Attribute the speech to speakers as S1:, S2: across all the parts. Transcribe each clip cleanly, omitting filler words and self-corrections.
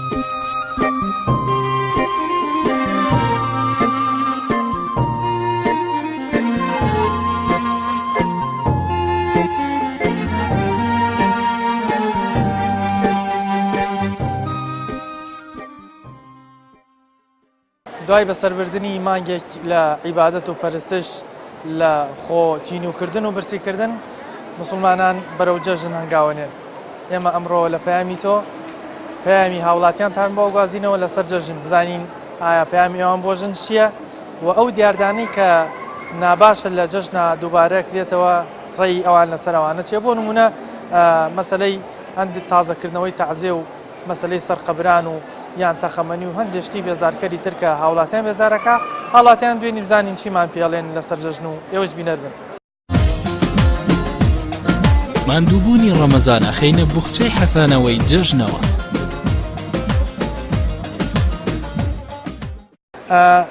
S1: دوای بەسەربردنی مانگێک لە عیبادەت و پەرستش لە خۆتین و کردن و برسیکردن مسلمانان بەرەو جەژن هەنگاوەنێن. ئێمە ئەمڕۆ لە پەیامی تۆ پەیامی هاوڵاتیانتان بۆ گوازینەوە لەسەر جەژن بزانین ئایا پەیامی ئەوان بۆ ژن چییە و ئەو دیاردانەی کە ناباشە لە جەژنە دووبارە کرێتەوە ڕێی ئەوان لەسەر ئەوانە چێ. بۆ نمونە مەسەلەی هەندێک تازەکردنەوەی تەعزیە و مەسەلەی سەرقەبران و یان تەخەمەنی و هەندێک شتی بێزارکەری ترکە هاوڵاتیان بێزارەکە هاوڵاتیان دوێنی بزانین چیمان پێڵێن لەسەر جەژن و ئێوەش بینەر بن.
S2: ماندووبوونی ڕەمەزان ئەخەینە بوخچەی حەسانەوەی جەژنەوە.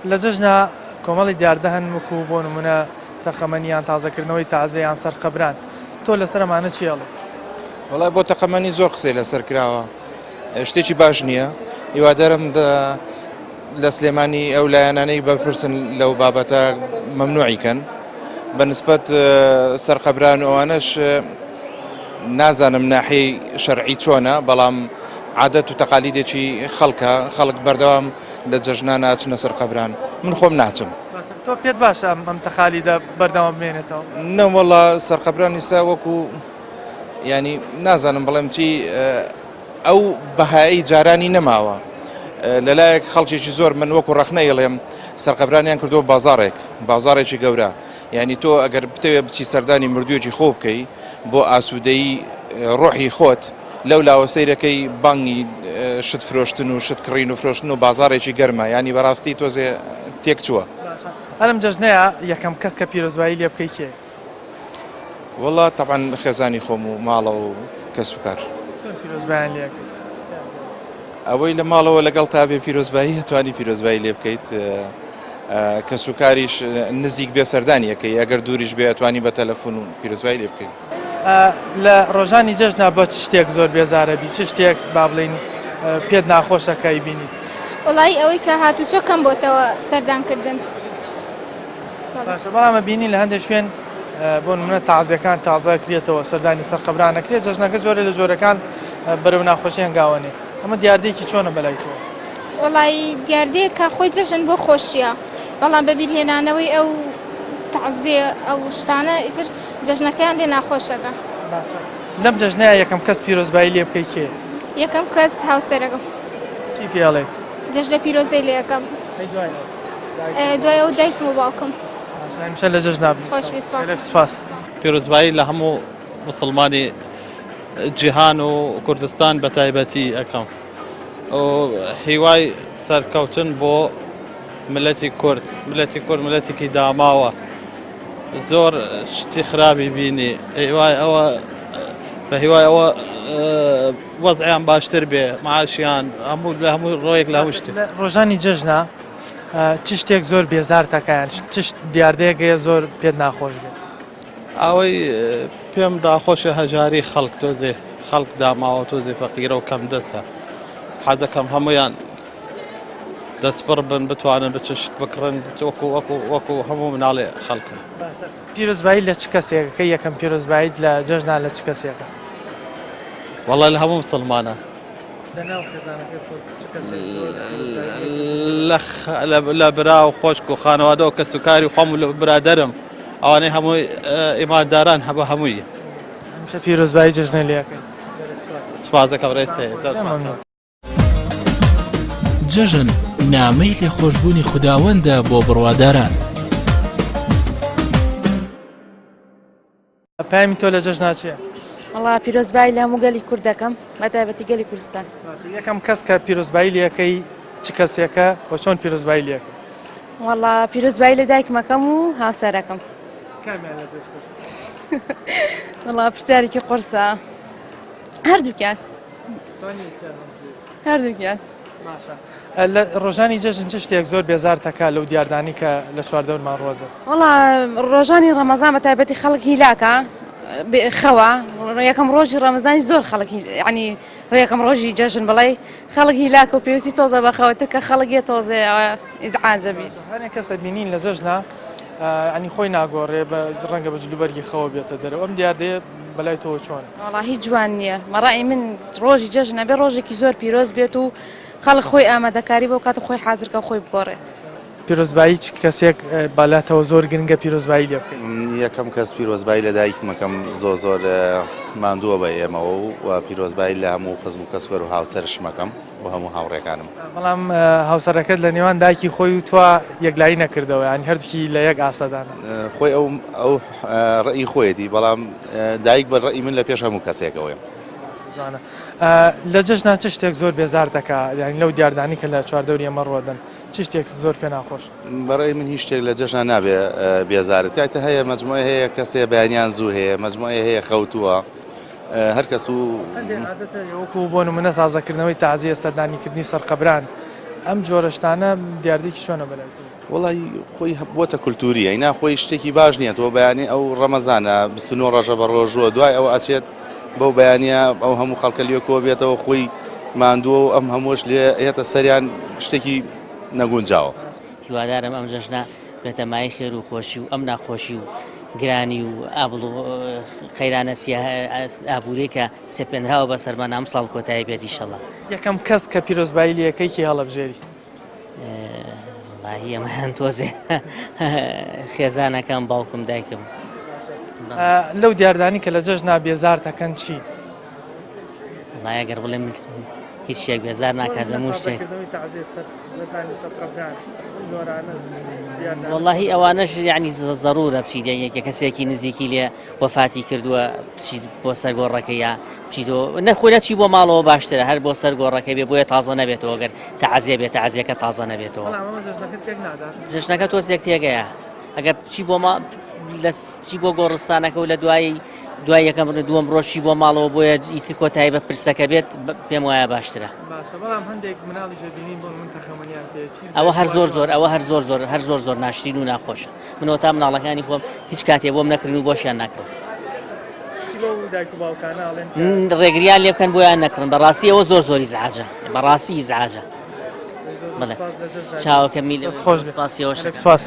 S1: لە جەژنە کۆمەڵی دیاردە هەن وەکو بۆ نمونە تەخەمەنییان تازەکردنەوەی تازەیان سەرقەبران. تۆ لەسەر ئەمانە چیڵێ؟
S3: وەڵای بۆ تەقەمەنی زۆر قسەی لەسەر کراوە، شتێکی باش نییە. هیوادارم لە سلێمانی ئەو لایەنانەی بەپرسن لەو بابەتە مەمنوعیکەن. بەنسبەت سەرقەبران ئەوانەش نازانم ناحەی شەرعی چۆنە، بەڵام عادەت و تەقالیدێکی خەڵک بەردەوام لە جەژنان ناچنە سەرقەبران. من خۆم ناچم.
S1: تۆ پێت باشە ئەم تەقالیدە بەردەوام بمێنێتەوە؟
S3: نەوەڵا سەرقەبران ئێستا وەکو ینی نازانم بڵێم چی ئەو بەهایی جارانی نەماوە. لەلایەک خەڵکێکی زۆر من وەکو ڕەخنەیڵێم سەرقەبرانیان کردو بازارێکی گەورە. یعنی تۆ ئەگەر بتەوێت بچی سەردانی مردوویەکی خۆ بکەی بۆ ئاسوودەیی ڕۆحی خۆت لەو لاوە سەیرەکەی بانگی شت فرۆشتن و شت کڕین و فرۆشتن و بازارێکی گەرمە، ینی بەڕاستی تۆزێ تێک چووە.
S1: ئەلم جەژنەیە یەکەم کەس کە پیرۆزبایی لێ بکەی کێ؟
S3: وەڵا تەبعاً خێزانی خۆم و ماڵە و کەس و کار.
S1: چۆن پیرۆزبایان لێ بکەی؟
S3: ئەوەی لە ماڵەوە لەگەڵ تا بێ پیرۆزبایی هەتوانی پیرۆزبایی لێ بکەیت. کەس و کاریش نزیک بێ سەردانیەکەی، ئەگەر دووریش بێ ئەتوانی بە تەلەفۆن و پیرۆزبایی لێ بکەیت.
S1: لە ڕۆژانی جەژنە بە چ شتێک زۆر بێزارە بی؟ چ شتێک با بڵین پێت ناخۆشەکەی بینی؟
S4: وڵی ئەوەی کە هاتوچۆ کەم بۆتەوە سەردانکردن.
S1: باشە، بەڵامە بینی لە هەندێک شوێن بۆ نمونە تازیەکان تازە کرێتەوە سەردانی سەرقەبران نەکرێت. جەژنەکە زۆرە لە جۆرەکان بەرەو ناخۆشی هەنگاوەنێ. ئەمە دیاردەیەکی چۆنە بەلای تۆ؟
S4: وڵی دیاردەیە کە خۆی جەژن بۆ خۆشیە، بەڵام بەبیرهێنانەوەی ئەو تەعزیە ئەو شتانە ئیتر جەژنەکەیان لێ ناخۆشەکە.
S1: لەم جەژنەیە یەکەم کەس پیرۆزبایی لێ بکەی کێ؟
S4: یەکەم کەس هاوسەرەکەم.
S1: چی پێڵێت؟
S4: جەژنە پیرۆزەی لێ یەکەم. دوای ئەو دایکم و باوکم.
S1: هەمیشە لە جەژن نابن.
S4: خۆش بیست.
S1: سپاس.
S5: پیرۆزبایی لە هەموو مسلمانی جیهان و کوردستان بە تایبەتی ئەەکەم. هیوای سەرکەوتن بۆ ملەتی کورد، ملەتێکی داماوە، زۆر شتی خراپی بینی. ئەوە بە هیوای ئەوە وەزعیان باشتر بێ، معاشیان هەموو ڕۆیەک لە هەموو شتێک.
S1: ڕۆژانی جەژنە چ شتێک زۆر بێزار تەکایان؟ چ دیاردەیەکەیە زۆر پێت ناخۆش بێت؟
S5: ئەوەی پێم داخۆشە هەژاری خەڵک، تۆزێ خەڵک داماوە، تۆزێ فەقیرە و کەم دەسە. حەزەکەم هەمویان دەستپڕ بن، بتوانن بچشت بکڕن وەکو هەموو مناڵێ خەڵکن.
S1: پیرۆزبایی لە چ کەسێکەکە یەکەم پیرۆزباییت لە جەژنا لە چ کەسێکە؟
S5: وەڵای لە هەموو مسلمانە. لە برا و خۆشک و خانەوادە و کەس و کاری خۆم و برادەرم ئەوانەی هەمووی ئیمانداران هەبە هەمووی.
S1: هەمیشە پیرۆزبایی جەژنە لێەکەیت.
S5: سپاس دەکەم ڕێستێ.
S2: جەژن نامەی لێخۆشبوونی خوداوەندە بۆ بڕواداران.
S1: پامی تۆ لە جەژنا چییە؟
S6: وڵا پیرۆزبایی لە هەموو گەلی کوردەکەم، بەتایبەتی گەلی کوردستان.
S1: یەکەم کەس کە پیرۆزبایی لێەکەی چ کەسێکە و چۆن پیرۆزبایی لێەکەی؟
S6: وەڵا پیرۆزبایی لە دایکمەکەم و هاوسەرەکەم. وڵا پرسیارێکی قورسە. هەردووکیان.
S1: لە ڕۆژانی جەژن چ شتێک زۆر بێزار تەکا لەو دیاردانی کە لە چواردەورمان ڕۆدە؟
S6: وەڵا ڕۆژانی ڕەمەزان بەتایبەتی خەڵک هیلاکە خەوە. یەکەم ڕۆژی ڕەمەزانی زۆر خەڵکی ینی ڕێکم ڕۆژی جەژن بڵێ خەڵک هیلاکە و پێویستی تۆزە بەخەوەتر کە خەڵک تۆزێ ئیزعاجە بیت
S1: هەنێک کەسە بینین لە جەژنا ینی خۆی ناگۆڕێ بە ڕەنگە بە جلوبەرگی خەوە بێتە دەرەوە ئەم دیاردەیە بەلای تۆ چۆن
S6: وەڵا هیچ جوان نییە مەڕای من ڕۆژی جەژنە بێ ڕۆژێکی زۆر پیرۆز بێت و خەڵک خۆی ئامادەکاری بۆ کاتە خۆی حاضرکە خۆی بگۆڕێت
S1: پیرۆزبایی چ کەسێک بالاتەوە زۆر گرنگە پیرۆزبایی لێ بکەین
S7: یەکەم کەس پیرۆزبایی لە دایکمەکەم زۆر ماندووە بە ئێمەوە و پیرۆزبایی لە هەموو خزم و کەسوەر و هاوسەرشمەکەم و هەموو هاوڕێکانم
S1: بەڵام هاوسەرەکەت لە نێوان دایکی خۆی و توا یەکلایی نەکردەوە ینی هەردووکی لە یەک ئاسەدانە
S7: خۆی ئەو ڕئی خۆیەتی بەڵام دایک بە ڕئی من لە پێش هەموو کەسێکەوەی
S1: لە جەژنا چ شتێک زۆر بێزار دەکات یانی لەو دیاردانی کە لە چواردەوری ئەمە ڕۆدەن چ شتێک زۆر پێ ناخۆش
S7: بەڕێی من هیچ شتێک لە جەژنا نابێ بێزارت کاتە هەیە مەجموعە هەیە کەسێ بەیانیان زوو هەیە مەجموعە هەیە خەوتووە هەر کەس و
S1: وەکو بۆ نمونە تازەکردنەوەی تازیە سەردانیکردنی سەرقەبران ئەم جۆرەشتانە دیاردێکی چۆنە بەلای
S7: وڵی خۆی بۆتە کولتوریە ئینا خۆی شتێکی باش نییە تۆ بەیانی ئەو ڕەمەزانە 29 ڕۆژە بە ڕۆژووە دوای ئەو ئاچێت بەو بەیانە ئەو هەموو خەڵکە لێکۆ بێتەوە خۆی ماندووە و ئەم هەمووش لێ هێتە سەریان شتێکی نەگونجاوە
S8: هیوادارم ئەم جەژنە بێتە مای خێر و خۆشی و ئەم ناخۆشی و گرانی و ئابڵ و قەیرانە ئابوورەی کە سێپێنراوە بە سەرمان ئەم ساڵ کۆتایی بێت ئینشەڵڵا
S1: یەکەم کەس کە پیرۆزبایی لەکەیکی هەڵەبژێری
S8: هی ئەمەیان تۆزێ خێزانەکەم باوکم دایکم
S1: لەو دیاردانی کە لە جەژنا بێزار دەکەن چی؟
S8: ئەگەر بڵێم هیچ شتێک بێزار ناکات هەموو شتێک وەڵڵاهی ئەوانەش یعنی زەڕورە بچیت یەکە کەسێکی نزیکی لێ وەفاتی کردووە بچیت بۆ سەرگۆڕەکەی یا بچیتەوە نەخۆی نەچی بۆ ماڵەوە باشترە هەر بۆ سەرگۆڕەکەی بێ بۆیە تازە نەبێتەوە گەر تەعازیە بێت تەعازیەکە تازە نەبێتەوە جەژنەکە تۆ سێک تێگەیە ئەگەر بچی بۆ گۆڕستانەکە و لە دوای یەکەم دووەم ڕۆژی بۆ ماڵەوە بۆیە ئیتر کۆتایی بە پرسەکە بێت پێم وایە باشترە ئەوە هەر زۆر ناشرین و ناخۆشە منەوە تا مناڵەکانی خۆم هیچ کاتێ بۆم نەکردن و بۆشیان ناکرد ڕێگریان لێ بکەن بۆیان نەکردن بەڕاستی ئەوە زۆری زعاجە بەڕاستی زعاجە بڵێ چاوەکە میل
S1: سپاس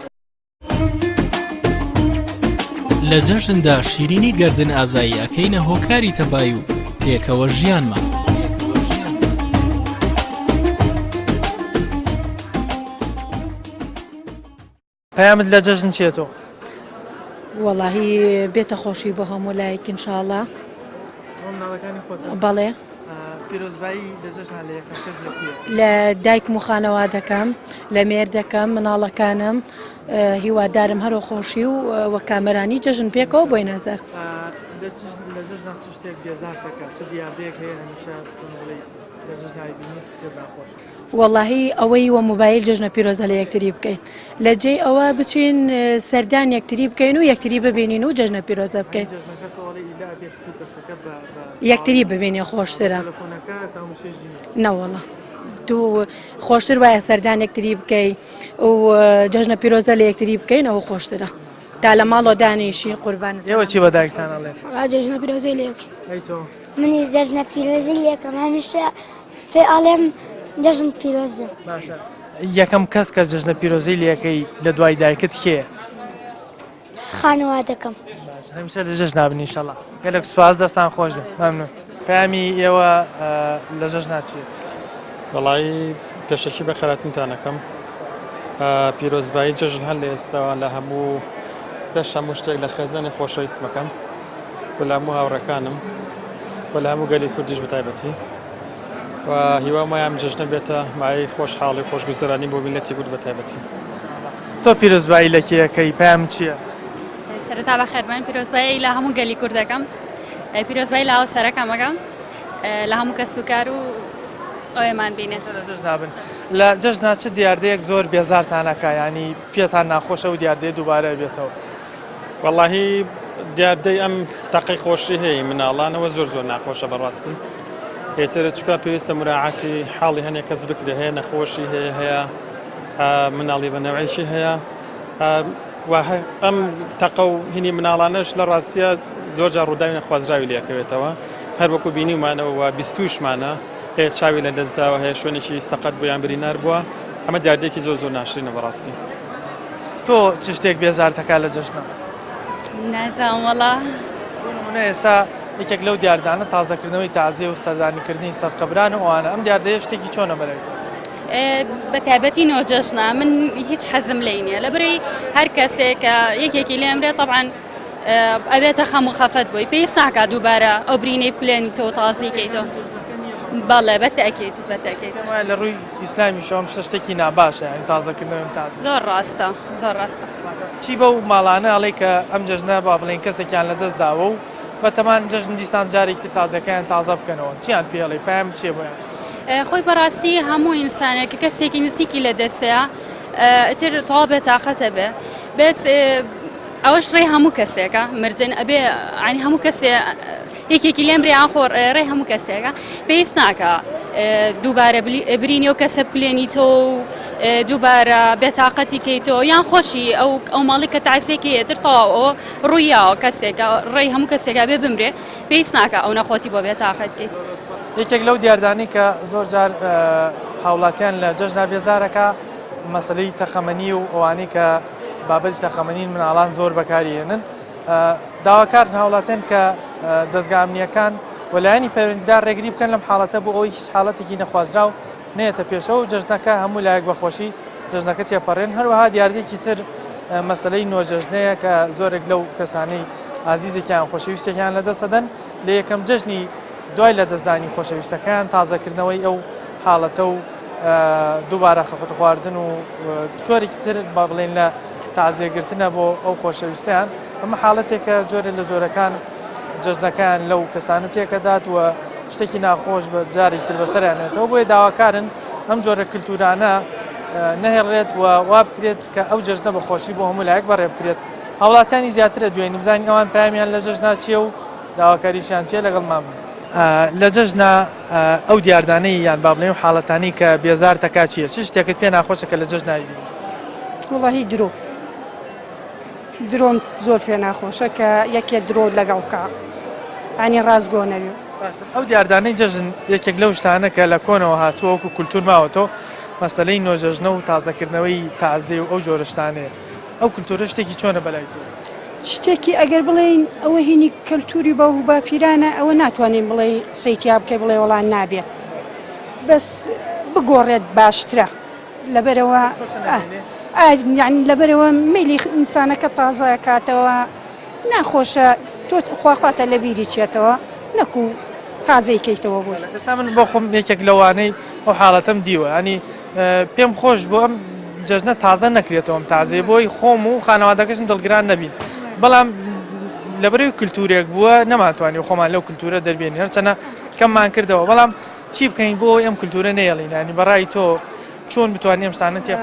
S2: لە جەژندا شیرینی گەردن ئازایی ئەکەینە هۆکاری تەبای و پێکەوە ژیانمان
S1: پەیامت لە جەژن چێتەوە؟
S9: وەڵاهی بێتە خۆشی بۆ هەموو لایەک ئینشاڵڵا بەڵێ
S1: پیرۆزبایی لە جەژنا لە یەکەم کەس
S9: لە دایکم و خانەوادەکەم لە مێردەکەم مناڵەکانم هیوادارم هەرۆ خۆشی و وە کامەرانی جەژن پێکەوە بۆی نەزەر
S1: لە جەژنا چ شتێک بێزار دەکات چ دیاردەیەک هەیە هەمیشە لە جەژنای بینیت پێ ناخۆشە
S9: واللهی ئەوەی وە موبایل جەژنە پیرۆزە لە یەکتری بکەین لە جێ ئەوە بچین سەردان یەکتری بکەین و یەکتری ببینین و جەژنە پیرۆزە بکەین یەکتری ببینێ خۆشترە نەوەڵە دوو خۆشتر وایە سەردان یەکتری بکەی و جەژنە پیرۆزە لە یەکتری بکەین ئەوە خۆشترە تا لە ماڵۆ دانیشین قوربان
S1: ئێوە چی بە دایکتان ئەڵێن؟
S4: جەژنە پیرۆزەی لێ
S10: منیش جەژنە پیرۆزی لێکم هەمیشە فێ ئاڵێم جەژن پیرۆز بێ
S1: باشە یەکەم کەس کە جەژنە پیرۆزەی لەکەی لە دوای دایکت کێیە؟
S10: خانەوادەکەم
S1: هەمیشە لە جەژنا بن ئینشەڵڵا گەلێک سوپاس دەستان خۆش بێ مەمنون پەیامی ئێوە لە جەژنا چییە؟
S5: وەڵایی پێشەکی بە خەراتنتانەکەم پیرۆزبایی جەژن هەر لە ئێستاوە لە هەموو پێش هەموو شتێک لە خێزانی خۆشەویستمەکەم و لە هەموو هاوڕەکانم و لە هەموو گەلی کوردیش بەتایبەتی و هیوام وایە ئەم جەژنە بێتە مای خۆشحاڵی خۆشگوزەرانی بۆ میلەتی کورد بەتایبەتی.
S1: تۆ پیرۆزبایی لەکەیەکەی پەیام چییە؟
S11: سەرەتا بەخێربێن پیرۆزبایی لە هەموو گەلی کوردەکەم پیرۆزبایی لە هاوسەرەکەمەکەم لە هەموو کەس و کار و ئەوێمان بینێ
S1: لە جەژنا چ دیاردەیەک زۆر بێزارتانەکە ینی پێتان ناخۆشە و دیاردەیە دووبارە بێتەوە؟
S5: وەڵاهی دیاردەی ئەم تەقی خۆشی هەیە مناڵانەوە زۆر ناخۆشە بەڕاستی هێتر چکە پێویستە مراعاتی حاڵی هەنێک کەس بکرێ هەیە نەخۆشی هەیە مناڵی بەنەوەیشی هەیە ئەم تەقە و هینی مناڵانەش لە ڕاستیە زۆر جار ڕووداوی نەخوازراوی لێکەوێتەوە هەر وەکو بینیمانەوە بیستوشمانە هەیە چاوی لە دەستداوە هەیە شوێنێکی سەقەت بۆیان بریندار بووە ئەمە دیاردێکی زۆر ناشرینە بەڕاستی.
S1: تۆ چ شتێک بێزار دەکات لە جەژنە؟
S11: نازانم وەڵا
S1: نمونە ئێستا یەکێک لەو دیاردانە تازەکردنەوەی تازیە و سەردانیکردنی سەرقەبران و ئەوانە ئەم دیاردەیە شتێکی چۆنە بەلای؟
S11: بە تایبەتی نۆجەژنە من هیچ حەزم لێی نییە لەبەرەی هەر کەسێک کە یەکێکی لێمرێت طبعاً ئەبێتە خەم و خەفەت بووی پێویست ناکات دووبارە ئەو برینەی بکولێنیتەوە تازیکەیتەوە. بەڵێ بەتەکێت بەتەکێت
S1: لە ڕووی ئیسلامی شەوم شتێکی ناباشە ئەین تازەکردنەوەی تازە
S11: زۆر ڕاستە زۆر ڕاستە.
S1: چی بەو ماڵانە ئەڵێ کە ئەم جەژنە با بڵێن کەسێکیان لە دەستداوە و بەتەمان جەژن دیسان جارێکی تازەکەیان تازە بکەنەوە چیان پێڵێ پایم چیە بۆیان؟
S11: خۆی بەڕاستی هەموو ئینسانێک کە کەسێکی نزیکی لە دەستەیە ئیتر تەواو بێتاقەتە بێ بەس ئەوەش ڕێی هەموو کەسێکە مردن ئەبێ ینی هەموو کەسێ یەکێکی لێم ڕێیان خۆر ڕێی هەموو کەسێکە پێویست ناکە دووبارە برینی و کەسە بکولێنیتەوە و دووبارە بێتاقەتی کەیتەوە یان خۆشی ئەو ماڵی کە تازیەکەی ئێتر تەواو ڕوویاوە کەسێکە ڕێی هەموو کەسێکە بێ بمرێ پێویست ناکە ئەو نەخۆتی بۆ بێتاقەتکەی.
S1: یەکێک لەو دیاردانی کە زۆر جار هاوڵاتیان لە جەژنا بێزارەکە مەسلەی تەخەمەنی و ئەوانەی کە بابەتی تەخەمەنین مناڵان زۆر بەکارهێنن داواکارن هاوڵاتیان کە دەستگا ئەمنیەکان وەلایەنی پەیوەندیدار ڕێگری بکەن لەم حاڵەتە بۆ ئەوەی هیچ حاڵەتێکی نەخوازرا و نێتە پێشەوە و جەژنەکە هەموو لایەک بەخۆشی جەژنەکە تێپەڕێن هەروەها دیاردێکی تر مەسلەی نۆجەژنەیە کە زۆرێک لەو کەسانەی ئازیزێکیان خۆشەویستێکیان لەدەستدەن لە یەکەم جەژنی دوای لە دەستدانی خۆشەویستەکان تازەکردنەوەی ئەو حاڵەتە و دووبارە خەفەت خواردن و جۆرێکی تر با بڵێن لە تازیەگرتنە بۆ ئەو خۆشەویستیان ئەمە حاڵەتێکە جۆرە لە جۆرەکان جەژنەکان لەو کەسانە تێکەدات و شتێکی ناخۆش بە جارێک تر بەسەریانێتەوە بۆیە داواکارن ئەم جۆرە کللتورانە نەهێڕێت و وا بکرێت کە ئەو جەژنە بەخۆشی بۆ هەموو لایەک بەڕێ بکرێت. هاوڵاتیانی زیاترە دوێنی بزانین ئەوان پامیان لە جەژنا چیە و داواکاریشیان چیە لەگەڵمان لە جەژنا ئەو دیاردانەی یان با بڵێن حاڵەتانی کە بێزار دەکات چییە؟ چ شتێکت پێ ناخۆشە کە لە جەژنایی بینی؟
S12: وڵڵاهی درۆم زۆر پێ ناخۆشە کە یەکێ درۆ لەگەڵکە ینی ڕازگۆ نەوی.
S1: ئەو دیاردانەی جەژن یەکێک لەو شتانە کە لە کۆنەوە هاتووە وەکو کولتور ماوەتەوە مەسلەی نۆجەژنە و تازەکردنەوەی تازێ و ئەو جۆرە شتانەیە ئەو کولتورە شتێکی چۆنە بەلای تۆ؟
S12: شتێکی ئەگەر بڵێن ئەوە هینی کەلتوری بە و باپیرانە ئەوە ناتوانین بڵێ سەیتیا بکەی بڵێ وەڵان نابێت بەس بگۆڕێت باشترە لەبەرەوە لەبەرەوە میلی ئینسانەکە تازە کاتەوە ناخۆشە تۆ خواخواتە لە بیری چێتەوە نەکو تازەیکەیتەوە بووی.
S1: ئێستا من بۆ خۆم یەکێک لەوانەی ئەو حاڵەتەم دیوە ینی پێم خۆش بۆ ئەم جەژنە تازە نەکرێتەوەم تازێ بۆی خۆم و خانەوادەکەشم دڵگران نەبین بەڵام لەبەرەوەی کللتورێک بووە نەماتوانانی خۆمان لەو کللتورە دەربێنی هەرچەنە کەممان کردەوە بەڵام چی بکەین بۆ ئەم کللتورە نێڵین ینی بەڕای تۆ چۆن بتوانین ئەم شتانە تێ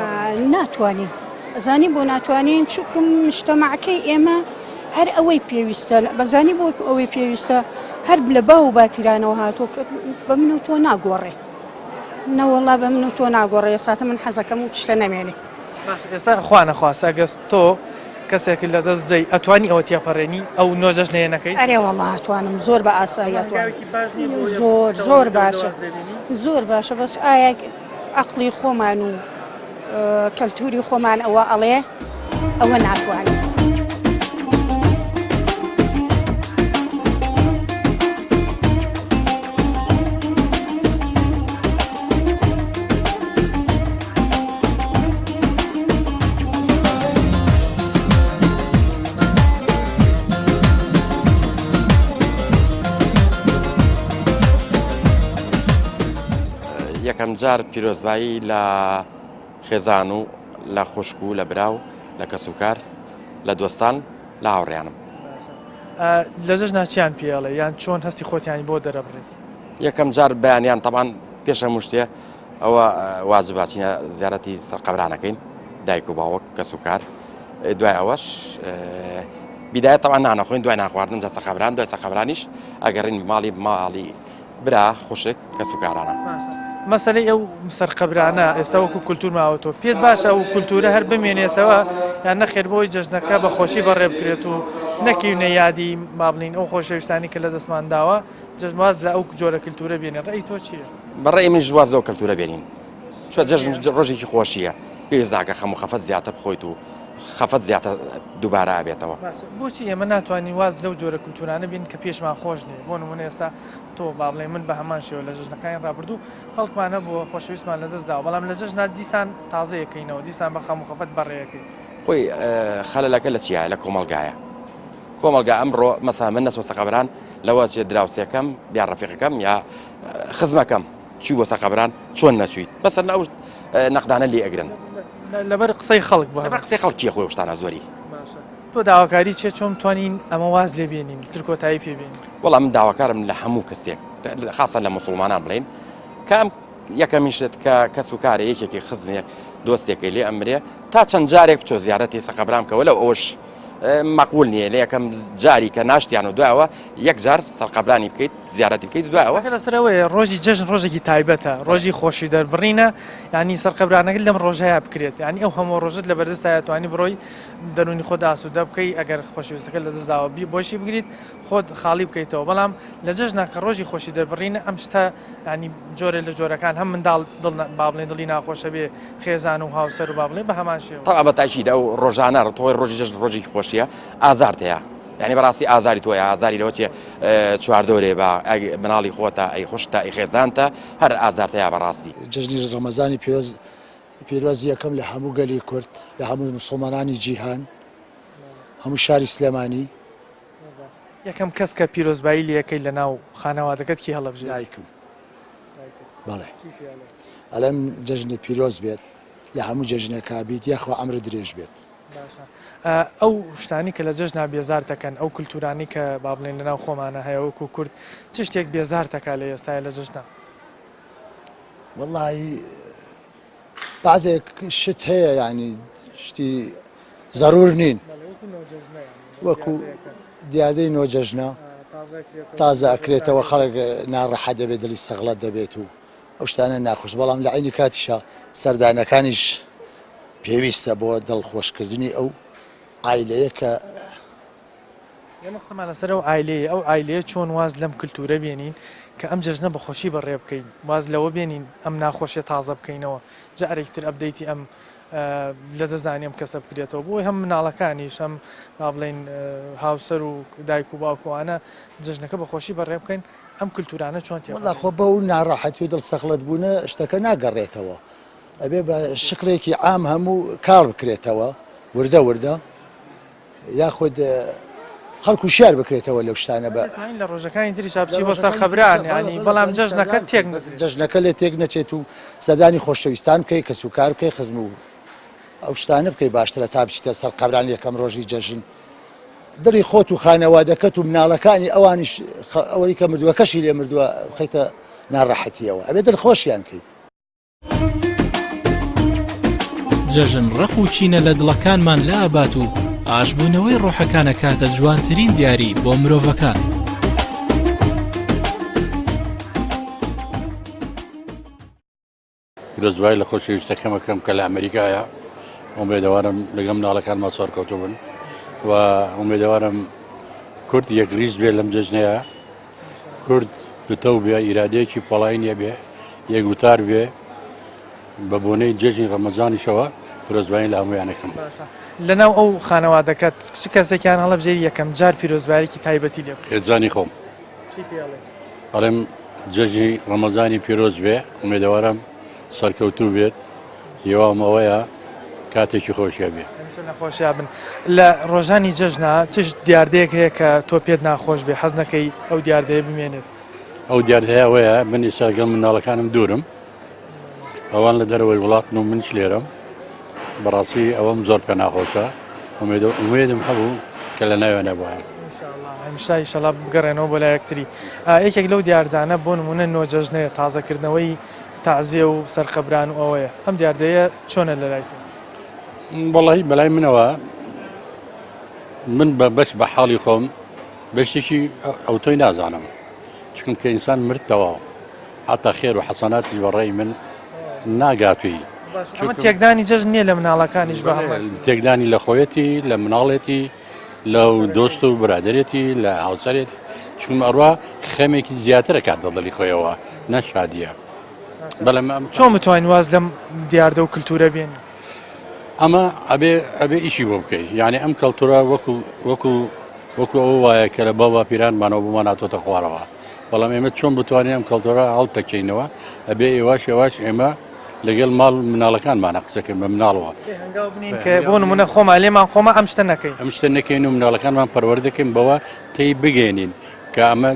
S12: ناتوانین ئەزانی بۆ ناتوانین چووکم مشتەماعەکەی ئێمە هەر ئەوەی پێویستە بەزانی بۆ ئەوەی پێویستە هەر لە باو و باپیرانەوە هاتۆ بە من و تۆ ناگۆڕێ نەوەڵا بە من و تۆ ناگۆڕێ ساتە من حەزەکەم و شتە نەمێنێ.
S1: ئێستا خوانە خواستە گەست تۆ کەسێک لە دەست بدەی ئەتوانی ئەوە تێپەڕێنی ئەو نۆژەش نەکەی؟
S12: ئەرێ وەڵا ئەتوانم زۆر بە ئاسایی زۆر باشە زۆر باشە بەس ئایا عەقڵی خۆمان و کەلتوری خۆمان ئەوە ئەڵێ ئەوە ناتوانین.
S13: یەکەم جار پیرۆزبایی لە خێزان و لە خوشک و لە براو لە کەسوکار لە دۆستان لە هاوڕێیانم.
S1: لە جەژنا چیان پێڵێ یان چۆن هەستی خۆتیانی بۆ دەرەبڕێ؟
S13: یەکەم جار بەیانیان تەبان پێش هەموو شتێ ئەوە واجباتینە زیارەتی سەرقەبرانەکەین دایک و باوەک کەسوکار دوای ئەوەش بیدایەت تەوان نانەخۆین دوای ناخواردن جا سەرقەبران دوای سەرقەبرانیش ئەگەڕین ماڵی برا خوشک کەسوکارانە.
S1: مەسەلەی ئەو سەرقەبرانە ئێستا وەکو کولتور ماوەتەوە پێت باشە ئەو کولتورە هەر بمێنێتەوە یان نەخێر بۆی جەژنەکە بە خۆشی بەڕێ بکرێت و نەکەونە یادی با بڵین ئەو خۆشەویستانی کە لە دەستمان داوە جەژنواز لە ئەو جۆرە کللتورە بێنێ ڕێی تۆ چییە؟
S13: بەڕێی من ژواز لەو کەلتورە بێنین چۆ جەژن ڕۆژێکی خۆشیە پێویستاکە خەم و خەفەت زیاتر بخۆیت و خەفەت زیاتر دووبارە ئابێتەوە.
S1: بۆچی ئێمە ناتوانین واز لەو جۆرە کللتورانە بین کە پێشمان خۆش نیە بۆ نمونە ئێستا تۆ با بڵێ من بە هەمان شێوە لە جژنەکانی ڕابردوو خەڵکمانە بۆ خۆشەویستمان لە دەستدا بەڵام لە جژنا دیسان تازەیەکەینەوە دیسان بە خەم و خەفەت بەڕێەکەی
S13: خۆی خەلەلەکە لە چیایە لە کۆمەلگایە کۆمەلگا ئەمڕۆ مەسا من نەسوە سەقەبران لەوە چێ دراوسەکەم بیان ڕەفیقەکەم یا خزمەکەم چوو بۆ سەقەبران چۆن نەچویت بەسەر نەو نەقدانە لێ ئەگرن
S1: لەبەر قسەی خەڵک بە
S13: لەبەر قسەی خەڵکی خۆی شتانە زۆری.
S1: تۆ داواکاری چێ چۆن توانین ئەمە واز لێ بێنین تر کۆتایی پێبێنین؟
S13: وەڵام من داواکارم لە هەموو کەسێک خاصە لە مسلمانان بڵێن کام یەکەمیشت کە کەس و کارە یەکێکی خزمێک دۆستێکی لێ ئەمرێ تا چەند جارێک بچۆ زیارەتی سەقەبرام کەوە لەو ئەوش مەقبول نییە لە یەکەم جاری کە ناشتیان و دوایەوە یەک جار سەرقەبرانی بکەیت زیارەتی بکەیت دوایەوە
S1: لەسەرەوەی ڕۆژی جەژن ڕۆژێکی تایبەتە ڕۆژی خۆشی دەربڕینە ینی سەرقەبرانەکە لەم ڕۆژەیە بکرێت ینی ئەو هەموو ڕۆژت لە بەردەستایە توانی بڕۆی دەرونی خۆ ئاسوودە بکەی ئەگەر خۆشەویستەکە لە دەستداوە بۆشی بگریت خۆت خاڵی بکەیتەوە بەڵام لە جەژنا کە ڕۆژی خۆشی دەربڕینە ئەم شتە ینی جۆرە لە جۆرەکان هەم منداڵ با بڵێن دڵی ناخۆشە بێ خێزان و هاوسەر و با بڵێن بە هەمان شێوە
S13: تا بە تاکیدا ئەو ڕۆژانە ڕۆی ڕۆژی جەژن ڕۆژێکی خۆشیە ئازارتەیە یعنی بەڕاستی ئازاری تۆیە ئازاری لەوە چێ چواردۆرێ بە مناڵی خۆتە ئەی خوشتە ئەی خێزانتە هەر ئازارتەیە بەڕاستی.
S14: جژنی ڕەمەزانی پیرۆز یەکەم لە هەموو گەلی کورد لە هەموو مسلمانانی جیهان هەموو شاری سلێمانی
S1: یەکەم کەس کە پیرۆزبایی لەکەی لە ناو خانەوادەکەت کی هەڵەبژێ؟
S14: دایکم. بەڵێ ئەلەم جژنی پیرۆز بێت لە هەموو جژنێکا بیت یاخوا ئەمرە درێژ بێت.
S1: ئەو شتانی کە لە جەژنا بێزار دەکەن ئەو کولتورانی کە با بڵێن لەناو خۆمانە هەیە وەکو کورد چ شتێک بێزار دەکا لە ئێستای لە جەژنا؟
S14: وەڵی بەعزێک شت هەیە ینی شتی زەرور نین وەکو دیاردەی نۆجەژنا تازە ئەکرێتەوە خەڵک ناڕەحە دەبێت دڵی سەغڵەت دەبێت و ئەو شتانە ناخۆش بەڵام لە عینی کاتیشە سەردانەکانیش پێویستە بۆ دڵخۆشکردنی ئەو ئایلەیە کە
S1: ئێمە قسەمان لەسەر ئەو ئایلەیە ئەو ئایلەیە چۆن واز لەم کللتورە بێنین کە ئەم جەژنە بەخۆشی بەڕێ بکەین واز لەوە بێنین ئەم ناخۆشیە تازە بکەینەوە جارێکتر ئەبدەیتی ئەم لە دەزانیم کەسە بکرێتەوە بۆی هەم مناڵەکانیش هەم با بڵێن هاوسەر و دایک و باوکوانە جەژنەکە بەخۆشی بەڕێ بکەین ئەم کللتورانە چۆن
S14: وەڵا خۆ بە و ناڕەحەتی و دڵسەخلت بوونە شتەکە ناگەڕێتەوە ئەبێ بە شقلێکی عام هەموو کاڵ بکرێتەوە وردە وردە یاخود خەڵکو شار بکرێتەوە لەو شتانە بە
S1: لە ڕۆژەکانی تری چاپچی بۆ سەرخەبران ینی بەڵام جەژنەکە تێک
S14: جەژنەکە لێ تێک نەچێت و سەدانی خۆشەویستان بکەی کە سوکار بکەی خزم و ئەو شتانە بکەی باشترە تا بچیتە سەرقەبران یەکەم ڕۆژی جەژن دڵی خۆت و خانەوادەکەت و مناڵەکانی ئەوانیش ئەوەی کە مردووەکەشی لێ مردووە خەیتە ناڕەحەتیەوە ئەبێ دڵخۆشیان کەیت.
S2: جەژن ڕق و چینە لە دڵەکانمان لە ئابات و ئاشبوونەوەی ڕۆحەکانە کاتە جوانترین دیاری بۆ مرۆڤەکان.
S15: پیرۆزبایی لە خۆشەویستەکەمەکەم کە لە ئەمریکایە ئومێدەوارم لەگەڵ مناڵەکانمان سۆڕکەوتو بن و ئومێدەوارم کورد یەکریز بێ لەم جەژنەیە کورد دوتەو بێ ئیرادەیەکی پۆڵایی نیە بێ یەکوتار بێ بە بۆنەی جەژنی ڕەمەزانیشەوە پیرۆزبایی لە هەموویانەکەم.
S1: لەناو ئەو خانەوادەکەت چ کەسێکیان هەڵەبژێری یەکەم جار پیرۆزبارێکی تایبەتی لێ
S15: خێزانی خۆم ئەڵێم جەژنی ڕەمەزانی پیرۆز بێ ئومێدەوارم سەرکەوتوو بێت هیوامەوەیە کاتێکی خۆشیە بێ
S1: نەخۆشییا بن لە ڕۆژانی جەژنا چش دیاردەیەک هەیە کە تۆ پێت ناخۆش بێ حەز نەکەی ئەو دیاردەیە بمێنێت؟
S15: ئەو دیاردەیەوەیە من ئێستا لەگەڵ مناڵەکانم دوورم ئەوان لە دەرەوەی وڵاتن و منش لێرەم بەڕاستی ئەوەم زۆر پێ ناخۆشە ئومێدم هەبوو کە لە ناوێنە بوایم
S1: هەمیشە ئیشەڵا بگەڕێنەوە بۆ لای یەکتری. یەکێک لەو دیاردانە بۆ نمونە نۆجەژنەیە تازەکردنەوەی تەعزیە و سەرخەبران و ئەوەیە ئەم دیاردەیە چۆنە لە لای تۆ؟
S15: وەڵی بەلای منەوە من بەش بە حاڵی خۆم بەشتێکی ئەو تۆی نازانم چونکە ئینسان مردەوە حتا خێر و حەسەناتی بەڕێی من ناگاپی
S1: ئەمە تێکدانی جەژن نییە لە مناڵەکانیش بە
S15: تێکدانی لە خۆیەتی لە مناڵێتی لەو دۆست و برادێتی لە هاوسەرێت چون ئەڕوا خەمێکی زیاترە کات دەڵی خۆیەوە نەشادیە بەڵام
S1: چۆن بتوانین واز لەم دیاردە و کللتورە بێن
S15: ئەمە ئەبێ ئیشی بۆ بکەیت یعنی ئەم کەلتورە وەکو ئەو وایە کە لە باوا پیرانمانەوە بمان هاتۆتە خوارەوە بەڵام ئێمە چۆن بتوانین ئەم کەلتورە هەڵتەکەینەوە ئەبێ ئێواش ئێمە لەگەڵ ماڵ مناڵەکانمانە قسەکەین بە مناڵەوە
S1: کە بۆ نمونە خۆما لێمان خۆمە ئەم شتە نەکەین
S15: ئەم شتە نەکەین و مناڵەکانمان پەروەردەکەین بەوە تی بگەێنین کە ئەمە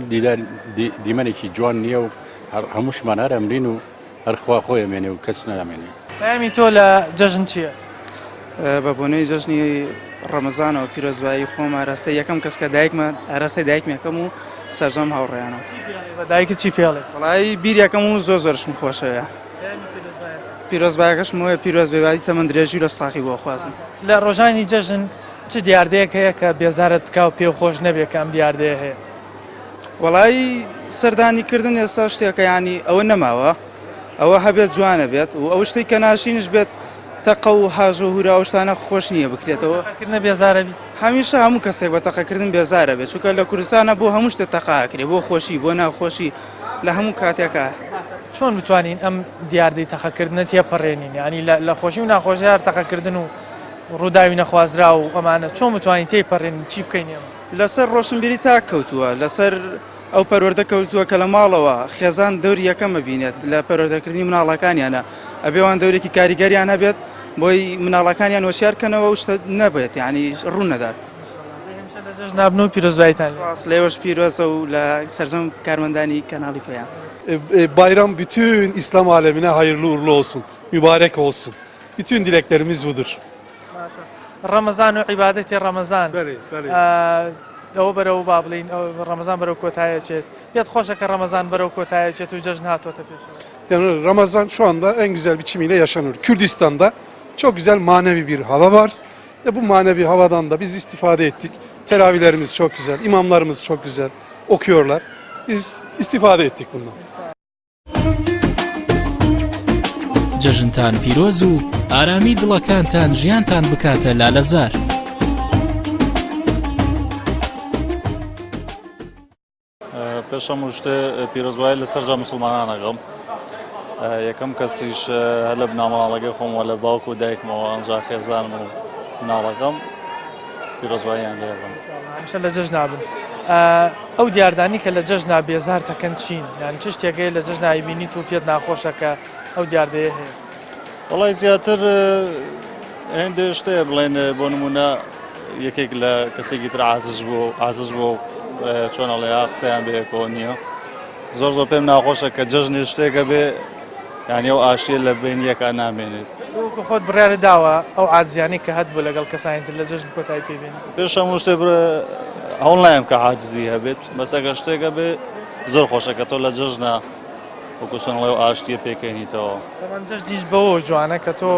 S15: دیمەنێکی جوان نییە و هەمووشمان هەر ئەمرین و هەرخوا خۆی ئەمێنێ و کەس نامێنێ
S1: پەیامی تۆ لە جەژن چییە؟
S16: بە بۆنەی جەژنی ڕەمەزانەوە پیرۆزبایی خۆم ئاراستەی یەکەم کەس کە دایکمە ئاراستەی دایکمێکەم و سەرجەم هاوڕێیانەوە
S1: بە دایکت چی پێڵێ؟
S16: وڵی بیریەکەم و زۆرشم خۆشەوە پیرۆزبایەکەشمەوە پیرۆزبێوادی تەمەند درێژی لە ساقی بۆ خوازم
S1: لە ڕۆژانی جەژن چ دیاردەیەک هەیە کە بێزارت بکا و پێ خۆش نەبێت کە ئەم دیاردەیە هەیە
S16: وڵی سەردانیکردن ئێستا شتێکە ینی ئەوە نەماوە ئەوە هەبێت جوانە بێت و ئەو شتێک کە ناشینش بێت تەقە و هاژ و هورا و شتانە خۆش نییە بکرێتەوە
S1: بێزارە بی
S16: هەمیشە هەموو کەسێک بە تەقەکردن بێزارە بێت چونکە لە کوردستانە بۆ هەموو شتێک تەقاکرێت بۆ خۆشی بۆ ناخۆشی لە هەموو کاتێکە
S1: چۆن بتوانین ئەم دیاردەی تەقەکردنە تێپەڕێنین ینی لە خۆشی و ناخۆشی هەر تەقەکردن و ڕووداوی نەخوازرا و ئەمانە چۆن بتوانین تێپەڕێن چی بکەین ئێمە
S16: لەسەر ڕۆشنبیری تا کەوتووە لەسەر ئەو پەروەردە کەوتووە کە لە ماڵەوە خێزان دەوری یەکەمە بینێت لە پەروەردەکردنی مناڵەکانیانە ئەبێوان دەورێکی کاریگەریان هەبێت بۆی مناڵەکانیان وەشیارکەنەوە و شتە نەبێت ینی ڕوو نەدات
S1: نابن و پیرۆزبایتان
S16: لێوەش پیرۆزە و لە سەرجەم کارمەندانی کەناڵی پێیان
S17: Bayram bütün İslam alemine hayırlı uğurlu olsun, mübarek olsun. Bütün dileklerimiz budur.
S1: Ramazan و عیبادەتی ڕەمەزان ئەوە بەرەو با بڵین ڕەمەزان بەرەو کۆتایەچێت پێت خۆشە کە ڕەمەزان بەرەو کۆتایەچێت و جەژن هاتۆتە پێشەوە
S17: Yani Ramazan şu anda en güzel biçimiyle yaşanıyor. Kürdistan'da çok güzel manevi bir hava var. Bu manevi havadan da biz istifade ettik. Teravihlerimiz çok güzel, imamlarımız çok güzel okuyorlar. Biz istifade ettik bundan.
S2: جەژنتان پیرۆز و ئارامی دڵەکانتان ژیانتان بکاتە لالەزار.
S18: پێشەم شتێ پیرۆزبایی لەسەر جا موسڵمانانەکەم یەکەم کەسیش هەر لە بنامەڵەکەی خۆمەوە لە باوک و دایکمەوە ئەنجا خێزانم و مناڵەکەم پیرۆزباییان لێبم
S1: هەمیشە لە جەژن نابن ئەو دیاردانی کە لە جەژن بێزار دەکەن چین یان چ شتێکەیە لە جەژن بینیت و پێت ناخۆشەکە ئەو دیاردەیە هەیە
S18: وڵی زیاتر هێندێ شتەیە بڵێن بۆ نمونە یەکێک لە کەسێکی تر عازز بوو چۆنەڵێ قسەیان بەیەکەوە نییە زۆر زۆر پێم ناخۆشە کە جەژنی شتێکە بێ یانی ئەو ئاشتیە لە بین یەکە نامێنێت
S1: وەکو خۆت بڕیارە داوە ئەو عازیانی کە هەت بوو لەگەڵ کەسانتر لە جەژن کۆتایی پێبێن
S18: پێش هەموو شتێ هەوڵ نایم کە عاجزی هەبێت بەسەکە شتێکە بێ زۆر خۆشە کە تۆ لە جەژنە وەکو چۆنڵێ و ئاشتیە پێکەینیتەوە
S1: جەژنیش بەوە جوانە کە تۆ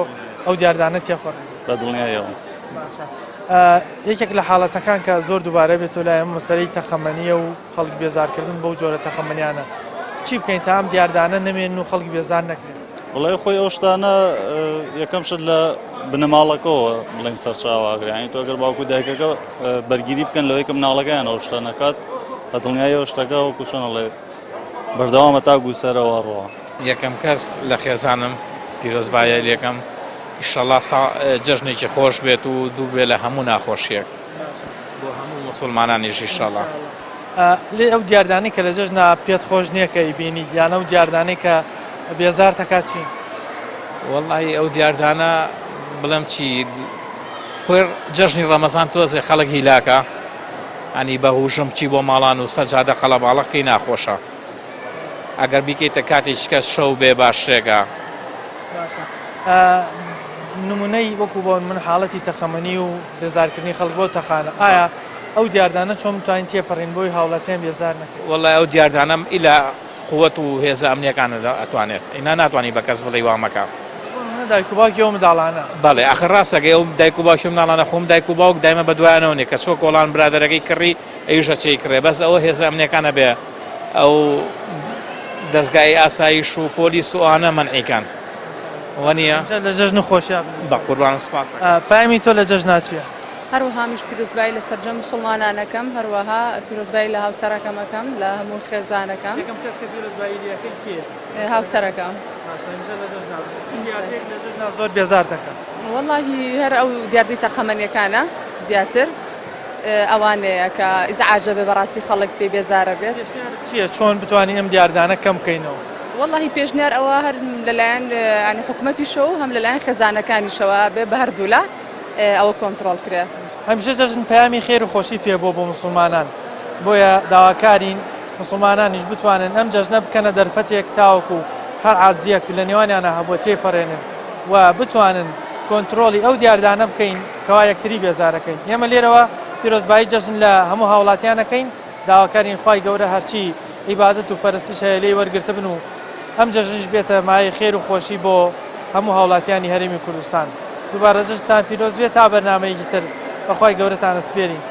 S1: ئەو دیاردانە تێپەڕێ
S18: بە دڵنیایەوە
S1: یەکێک لە حاڵەتەکان کە زۆر دووبارە بێت و لای مەسەلەی تەخەمەنیە و خەڵک بێزارکردن بەو جۆرە تەخەمەنیانە چی بکەین تا ئەم دیاردانە نەمێن و خەڵک بێزار نەکرێن
S18: وڵای خۆی ئەو شتانە یەکەم شت لە بنەماڵەکەەوە بڵێن سەرچاواگرانی تۆ ئەگەر باوکو دایکەکە بەرگیری بکەن لەوەی کە مناڵەکەیان ئەو شتە نەکات بە دڵنیایەوە شتەکە وەکو چۆنەڵێ بەردەوامە تا گوسەرەوە ڕۆوە
S3: یەکەم کەس لە خێزانم پیرۆزبایە لێکم ئیشەڵا جەژنێکی خۆش بێت و دوو بێ لە هەموو ناخۆشیەک بۆ هەموو موسڵمانانیش ئیشەڵا
S1: لێ ئەو دیاردانی کە لە جەژنا پێت خۆش نییە کە ئیبینی دیانە و دیاردانەی کە بێزار تەکات چین
S3: وەڵی ئەو دیاردانە بڵێم چی خۆی جەژنی ڕەمەزان تۆزێ خەڵک هیلاکە ئەنی بەهوژم چی بۆ ماڵان و سەجادە قەڵەباڵەکەی ناخۆشە ئەگەر بیکەیتە کاتێک کەس شەو بێ باشێگە
S1: نمونەی وەکو بۆ من حاڵەتی تەخەمەنی و بێزارکردنی خەڵک بۆ تەخانە ئایا ئەو دیاردانە چۆن بتوانین تێپەڕین بۆی هاوڵاتیان بێزار نەکەن
S3: وەڵای ئەو دیاردانم ئیلا قووەت و هێزە ئەمنیەکانە ئەتوانێت ئینا ناتوانانی بە کەس بڵێ وامەکە
S1: دایک و باوکی ئەو منداڵانە
S3: بەڵێ ئەخر ڕاستەکە ئەو دایک و باوکی مناڵانە خۆم دایک و باوک دایمە بە دوایانەوە کە چۆ کۆڵان برادەرەکەی کڕی ئەویشە چی کرێ بەس ئەوە هێزە ئەمنیەکانە بێ ئەو دەستگای ئاسایش و پۆلیس و ئانە منعیکان وەنیە
S1: لە جەژن خۆشیە
S3: بە قوربان سپاس
S1: پایمی تۆ لە جەژن ناچیە
S19: هەروەها میش پیرۆزبایی لە سەرجەم مسلمانانەکەم هەروەها پیرۆزبایی لە هاوسەرەکەمەکەم لە هەموو خێزانەکەم هاوسەرەکەم
S1: زۆر بێزار دەکەم
S19: واللهی هەر ئەو دیاردی تەقەمەنیەکانە زیاتر ئەوانەیە کە ئیزعاجە بێ بەڕاستی خەڵک پێ بێزارە بێت
S1: چییە چۆن بتوانین ئەم دیاردانە کەم بکەینەوە
S19: واللهی پێشنیار ئەوە هەر لەلایەن ینی حکوومەتیشەوە هەم لەلایەن خێزانەکانیشەوە بێ بە هەردوولا ئەوە کۆنتترۆل کرێ
S1: هەمیشە جەژن پەیامی خێر و خۆشی پێ بۆ مسلمانان بۆیە داواکارین مسلمانانیش بتوانن ئەم جەژنە بکەنە دەرفەتێک تاوەکو هەر عازیەک لە نێوانیانە هەبوو تێپەڕێنن و بتوانن کۆنتترۆلی ئەو دیاردانە بکەین کەوا یەکتری بێزارەکەین ئێمە لێرەوە پیرۆزبایی جەژن لە هەموو هاوڵاتیانەکەین داواکارین خوای گەورە هەرچی عیبادەت و پەرستش هەیە لێی وەرگرتە بن و ئەم جەژنش بێتە مای خێر و خۆشی بۆ هەموو هاوڵاتیانی هەرێمی کوردستان دووبارە جەژنتان پیرۆز بێت تا بەرنامەیەکی تر بەخوای گەورەتانە سپێرین